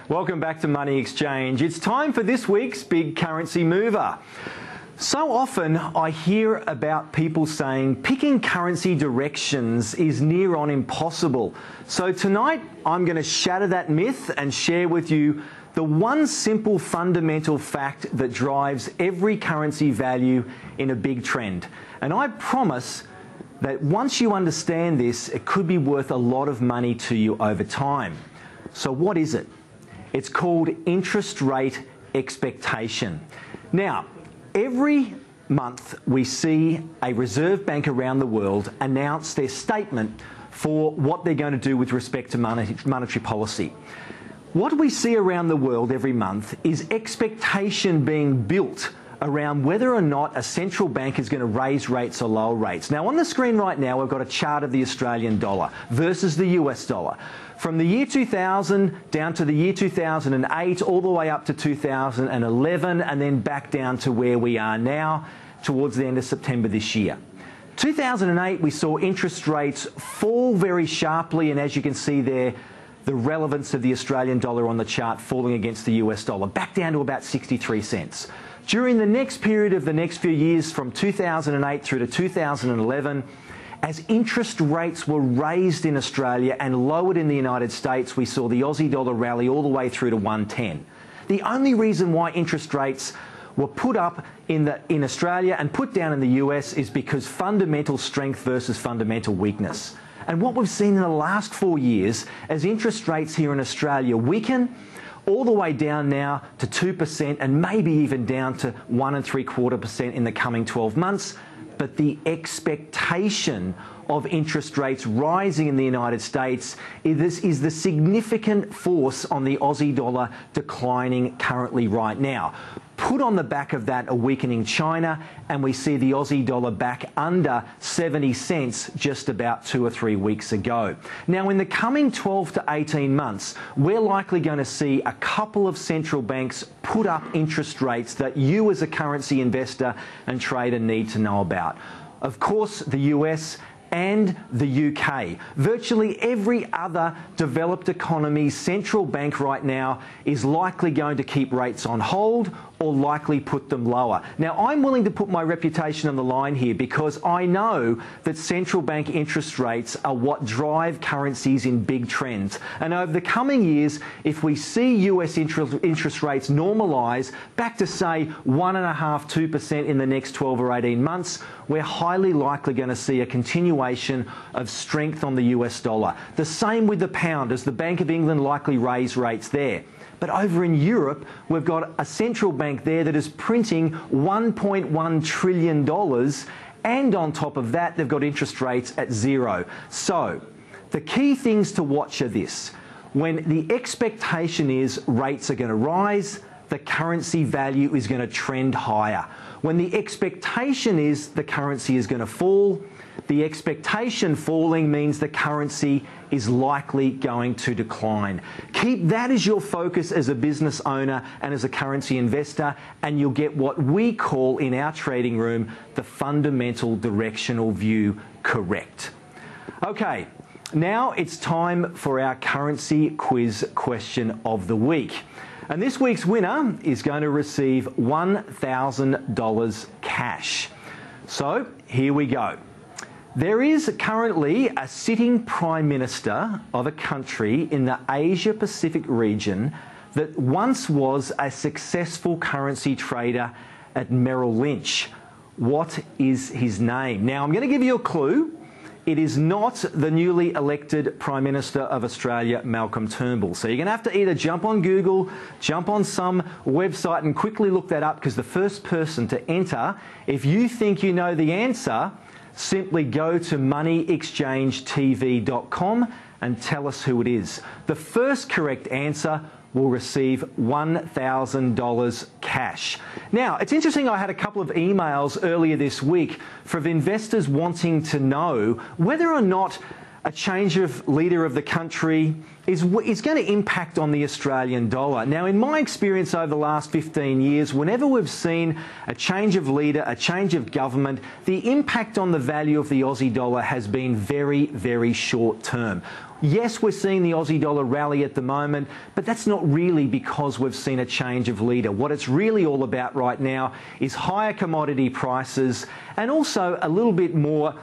Welcome back to Money Exchange. It's time for this week's big currency mover. So often I hear about people saying picking currency directions is near on impossible. So tonight I'm going to shatter that myth and share with you the one simple fundamental fact that drives every currency value in a big trend. And I promise that once you understand this, it could be worth a lot of money to you over time. So what is it? It's called interest rate expectation. Now, every month we see a reserve bank around the world announce their statement for what they're going to do with respect to monetary policy. What we see around the world every month is expectation being built around whether or not a central bank is going to raise rates or lower rates. Now on the screen right now we've got a chart of the Australian dollar versus the US dollar. From the year 2000 down to the year 2008, all the way up to 2011, and then back down to where we are now towards the end of September this year. 2008 we saw interest rates fall very sharply, and as you can see there, the relevance of the Australian dollar on the chart falling against the US dollar, back down to about 63 cents. During the next period of the next few years, from 2008 through to 2011, as interest rates were raised in Australia and lowered in the United States, we saw the Aussie dollar rally all the way through to 110. The only reason why interest rates were put up in Australia and put down in the US is because fundamental strength versus fundamental weakness. And what we've seen in the last 4 years, as interest rates here in Australia weaken, all the way down now to 2% and maybe even down to 1.75% in the coming 12 months. But the expectation of interest rates rising in the United States is the significant force on the Aussie dollar declining currently right now. Put on the back of that a weakening China, and we see the Aussie dollar back under 70 cents just about 2 or 3 weeks ago. Now in the coming 12 to 18 months, we're likely going to see a couple of central banks put up interest rates that you as a currency investor and trader need to know about. Of course, the US and the UK. Virtually every other developed economy's central bank right now is likely going to keep rates on hold or likely put them lower. Now, I'm willing to put my reputation on the line here because I know that central bank interest rates are what drive currencies in big trends. And over the coming years, if we see US interest rates normalise back to, say, 1.5%, 2% in the next 12 or 18 months, we're highly likely going to see a continuation of strength on the US dollar. The same with the pound, as the Bank of England likely raise rates there. But over in Europe, we've got a central bank there that is printing $1.1 trillion, and on top of that, they've got interest rates at zero. So the key things to watch are this. When the expectation is rates are going to rise, the currency value is going to trend higher. When the expectation is the currency is going to fall, the expectation falling means the currency is likely going to decline. Keep that as your focus as a business owner and as a currency investor, and you'll get what we call in our trading room the fundamental directional view correct. Okay, now it's time for our currency quiz question of the week. And this week's winner is going to receive $1,000 cash. So here we go. There is currently a sitting Prime Minister of a country in the Asia-Pacific region that once was a successful currency trader at Merrill Lynch. What is his name? Now, I'm going to give you a clue. It is not the newly elected Prime Minister of Australia, Malcolm Turnbull. So you're going to have to either jump on Google, jump on some website and quickly look that up, because the first person to enter, if you think you know the answer, simply go to moneyexchangetv.com and tell us who it is. The first correct answer will receive $1,000 cash. Now, it's interesting, I had a couple of emails earlier this week from investors wanting to know whether or not a change of leader of the country is going to impact on the Australian dollar. Now, in my experience over the last 15 years, whenever we've seen a change of leader, a change of government, the impact on the value of the Aussie dollar has been very, very short term. Yes, we're seeing the Aussie dollar rally at the moment, but that's not really because we've seen a change of leader. What it's really all about right now is higher commodity prices and also a little bit more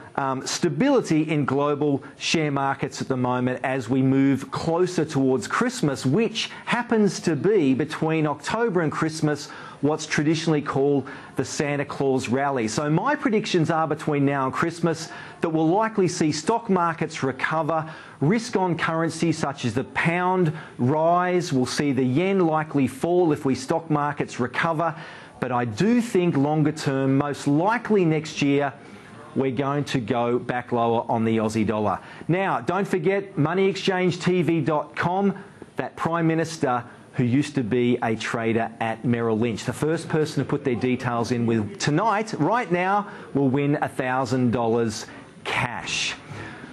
stability in global share markets at the moment as we move closer towards Christmas, which happens to be between October and Christmas what's traditionally called the Santa Claus rally. So my predictions are between now and Christmas that we'll likely see stock markets recover, risk on currency such as the pound rise, we'll see the yen likely fall if stock markets recover, but I do think longer term, most likely next year, we're going to go back lower on the Aussie dollar. Now, don't forget moneyexchangetv.com, that Prime Minister who used to be a trader at Merrill Lynch. The first person to put their details in with tonight, right now, will win $1,000 cash.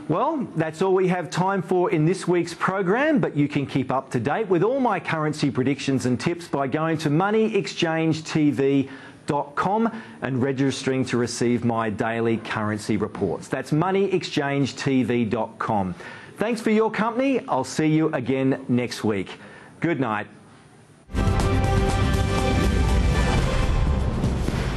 Well, that's all we have time for in this week's program, but you can keep up to date with all my currency predictions and tips by going to moneyexchangetv.com and registering to receive my daily currency reports. That's moneyexchangetv.com. Thanks for your company. I'll see you again next week. Good night.